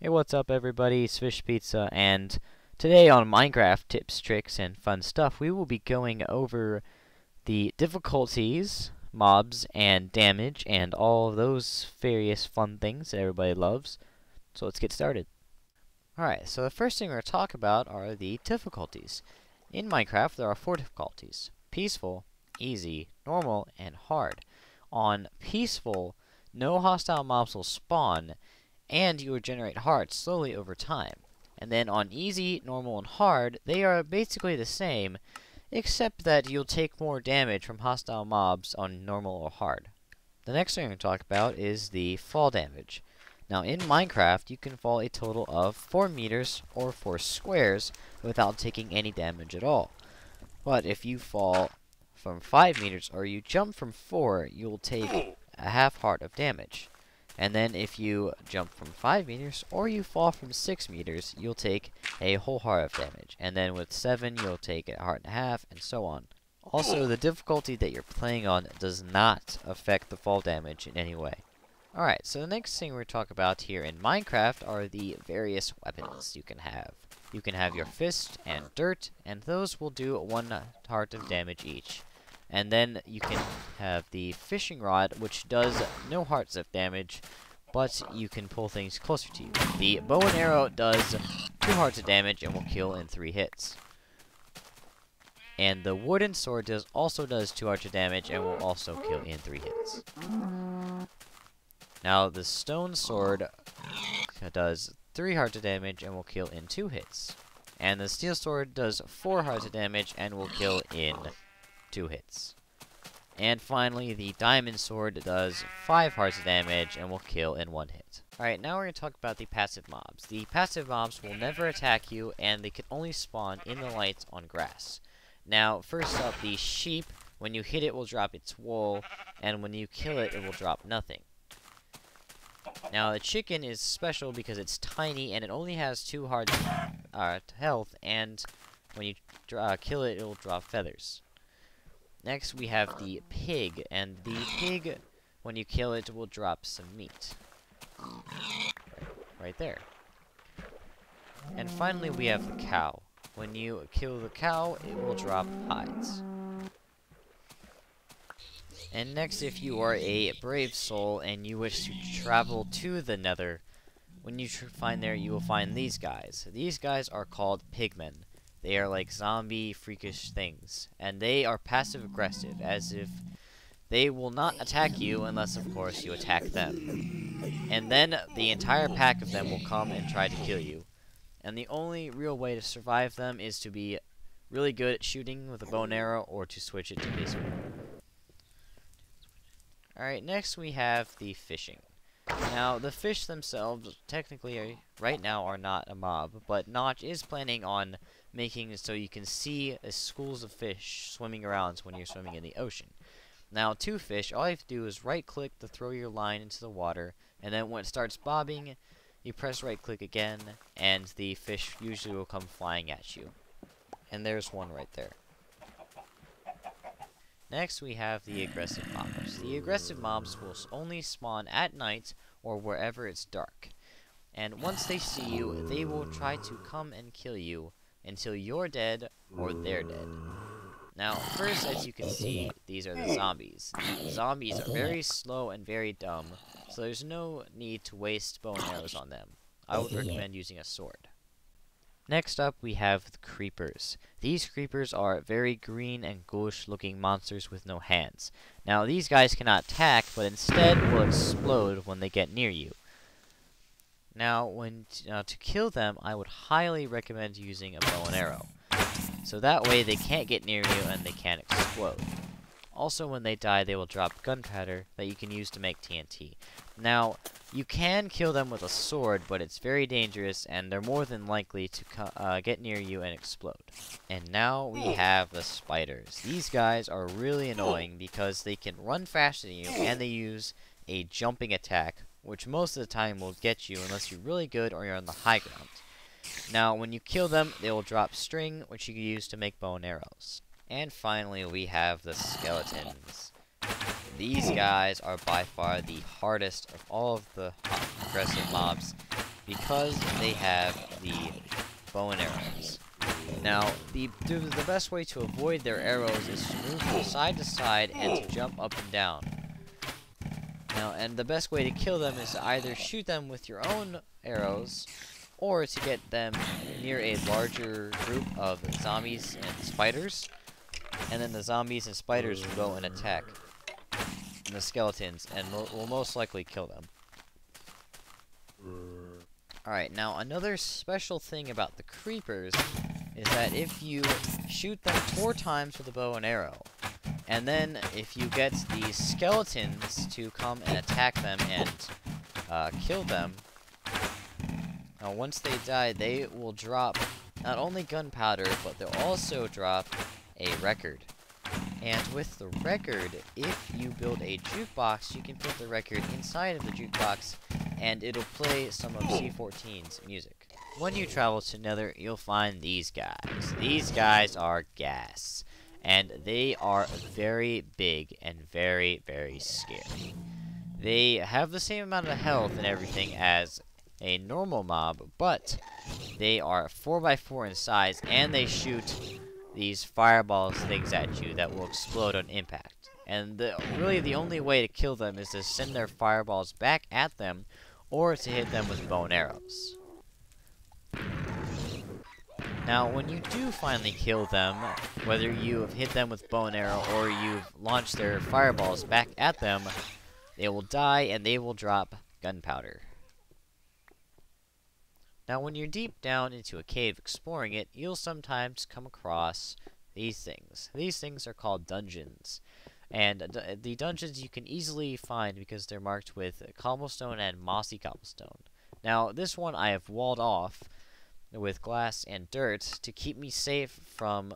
Hey, what's up everybody? It's Fish Pizza, and today on Minecraft Tips, Tricks, and Fun Stuff, we will be going over the difficulties, mobs, and damage, and all of those various fun things that everybody loves. So let's get started. Alright, so the first thing we're going to talk about are the difficulties. In Minecraft, there are 4 difficulties: peaceful, easy, normal, and hard. On peaceful, no hostile mobs will spawn, and you will generate hearts slowly over time. And then on easy, normal, and hard, they are basically the same, except that you'll take more damage from hostile mobs on normal or hard. The next thing I'm going to talk about is the fall damage. Now in Minecraft, you can fall a total of 4 meters or 4 squares without taking any damage at all. But if you fall from 5 meters or you jump from 4, you'll take a half heart of damage. And then if you jump from 5 meters or you fall from 6 meters, you'll take a whole heart of damage. And then with 7, you'll take a heart and a half, and so on. Also, the difficulty that you're playing on does not affect the fall damage in any way. Alright, so the next thing we're talking about here in Minecraft are the various weapons you can have. You can have your fist and dirt, and those will do 1 heart of damage each. And then you can have the fishing rod, which does no hearts of damage, but you can pull things closer to you. The bow and arrow does 2 hearts of damage and will kill in 3 hits. And the wooden sword also does 2 hearts of damage and will also kill in 3 hits. Now the stone sword does 3 hearts of damage and will kill in 2 hits. And the steel sword does 4 hearts of damage and will kill in 2 hits. And finally, the diamond sword does 5 hearts of damage and will kill in 1 hit. Alright, now we're going to talk about the passive mobs. The passive mobs will never attack you, and they can only spawn in the lights on grass. Now, first up, the sheep, when you hit it, will drop its wool, and when you kill it, it will drop nothing. Now, the chicken is special because it's tiny, and it only has 2 hearts health, and when you kill it, it will drop feathers. Next, we have the pig, and the pig, when you kill it, will drop some meat. Right there. And finally, we have the cow. When you kill the cow, it will drop hides. And next, if you are a brave soul and you wish to travel to the Nether, when you find there, you will find these guys. These guys are called pigmen. They are like zombie freakish things, and they are passive-aggressive, as if they will not attack you unless, of course, you attack them. And then the entire pack of them will come and try to kill you. And the only real way to survive them is to be really good at shooting with a bow and arrow, or to switch it to peaceful. Alright, next we have the fishing. Now, the fish themselves, technically, right now, are not a mob, but Notch is planning on making it so you can see schools of fish swimming around when you're swimming in the ocean. Now, to fish, all you have to do is right-click to throw your line into the water, and then when it starts bobbing, you press right-click again, and the fish usually will come flying at you. And there's one right there. Next, we have the aggressive mobs. The aggressive mobs will only spawn at night or wherever it's dark. And once they see you, they will try to come and kill you until you're dead or they're dead. Now, first, as you can see, these are the zombies. The zombies are very slow and very dumb, so there's no need to waste bow and arrows on them. I would recommend using a sword. Next up, we have the creepers. These creepers are very green and ghoulish looking monsters with no hands. Now, these guys cannot attack, but instead will explode when they get near you. Now, to kill them, I would highly recommend using a bow and arrow. So that way they can't get near you and they can't explode. Also, when they die, they will drop gunpowder that you can use to make TNT. Now, you can kill them with a sword, but it's very dangerous, and they're more than likely to get near you and explode. And now we have the spiders. These guys are really annoying because they can run faster than you, and they use a jumping attack, which most of the time will get you unless you're really good or you're on the high ground. Now, when you kill them, they will drop string, which you can use to make bow and arrows. And finally, we have the skeletons. These guys are by far the hardest of all of the aggressive mobs, because they have the bow and arrows. Now, the best way to avoid their arrows is to move from side to side and to jump up and down. Now, and the best way to kill them is to either shoot them with your own arrows, or to get them near a larger group of zombies and spiders, and then the zombies and spiders will go and attack the skeletons, and will most likely kill them. Alright, now another special thing about the creepers is that if you shoot them 4 times with a bow and arrow, and then if you get the skeletons to come and attack them and kill them, once they die, they will drop not only gunpowder, but they'll also drop a record. And with the record, if you build a jukebox, you can put the record inside of the jukebox, and it'll play some of C14's music. When you travel to Nether, you'll find these guys. These guys are gas, and they are very big and very, very scary. They have the same amount of health and everything as a normal mob, but they are 4x4 in size, and they shoot these fireball things at you that will explode on impact. And really the only way to kill them is to send their fireballs back at them, or to hit them with bow and arrows. Now, when you do finally kill them, whether you have hit them with bow and arrow or you've launched their fireballs back at them, they will die and they will drop gunpowder. Now, when you're deep down into a cave exploring it, you'll sometimes come across these things. These things are called dungeons. And the dungeons you can easily find because they're marked with cobblestone and mossy cobblestone. Now, this one I have walled off with glass and dirt to keep me safe from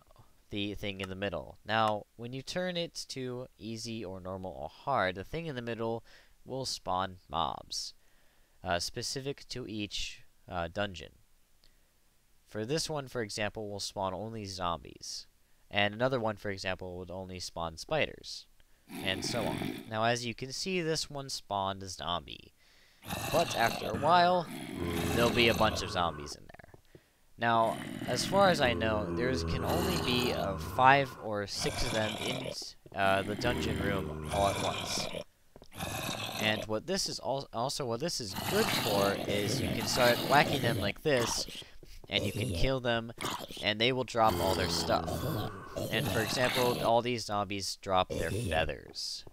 the thing in the middle. Now, when you turn it to easy or normal or hard, the thing in the middle will spawn mobs, specific to each dungeon. For this one, for example, will spawn only zombies. And another one, for example, would only spawn spiders. And so on. Now, as you can see, this one spawned a zombie. But after a while, there'll be a bunch of zombies in there. Now, as far as I know, there can only be 5 or 6 of them in the dungeon room all at once. And what this is what this is good for is you can start whacking them like this, and you can kill them, and they will drop all their stuff. And for example, all these zombies drop their feathers.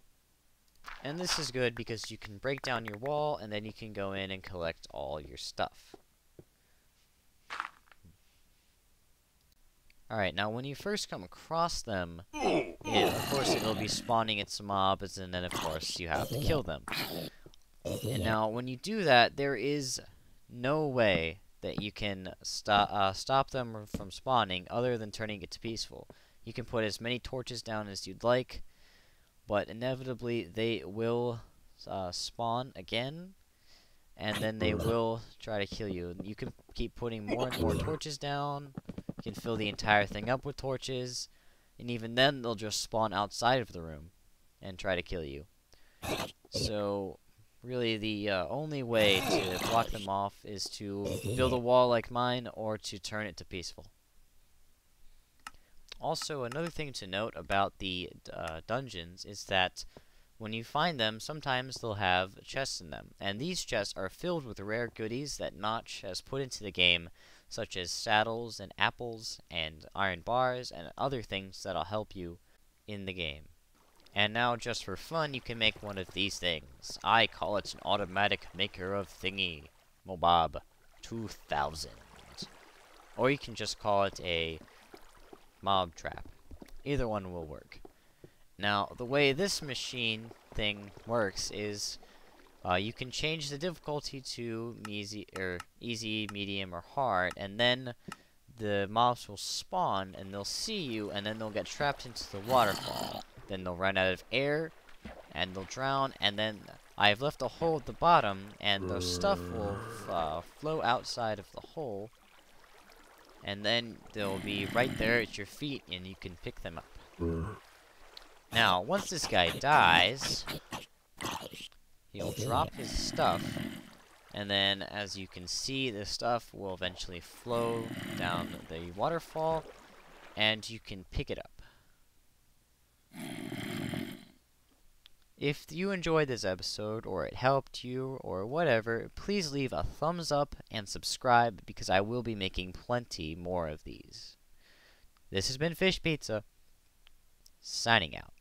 And this is good because you can break down your wall, and then you can go in and collect all your stuff. Alright, now when you first come across them, of course it'll be spawning its mobs, and then of course you have to kill them. And now when you do that, there is no way that you can stop them from spawning other than turning it to peaceful. You can put as many torches down as you'd like, but inevitably they will spawn again, and then they will try to kill you. You can keep putting more and more torches down. You can fill the entire thing up with torches, and even then they'll just spawn outside of the room and try to kill you. So really the only way to block them off is to build a wall like mine, or to turn it to peaceful. Also, another thing to note about the dungeons is that when you find them, sometimes they'll have chests in them, and these chests are filled with rare goodies that Notch has put into the game, such as saddles and apples and iron bars and other things that'll help you in the game. And now, just for fun, you can make one of these things. I call it an automatic maker of thingy, Mobob 2000. Or you can just call it a mob trap. Either one will work. Now, the way this machine thing works is you can change the difficulty to easy, medium, or hard, and then the mobs will spawn, and they'll see you, and then they'll get trapped into the waterfall. Then they'll run out of air, and they'll drown, and then I've left a hole at the bottom, and the stuff will flow outside of the hole, and then they'll be right there at your feet, and you can pick them up. Now, once this guy dies, he'll drop his stuff, And then, as you can see, this stuff will eventually flow down the waterfall, and you can pick it up. If you enjoyed this episode, or it helped you, or whatever, please leave a thumbs up and subscribe, because I will be making plenty more of these. This has been Fish Pizza, signing out.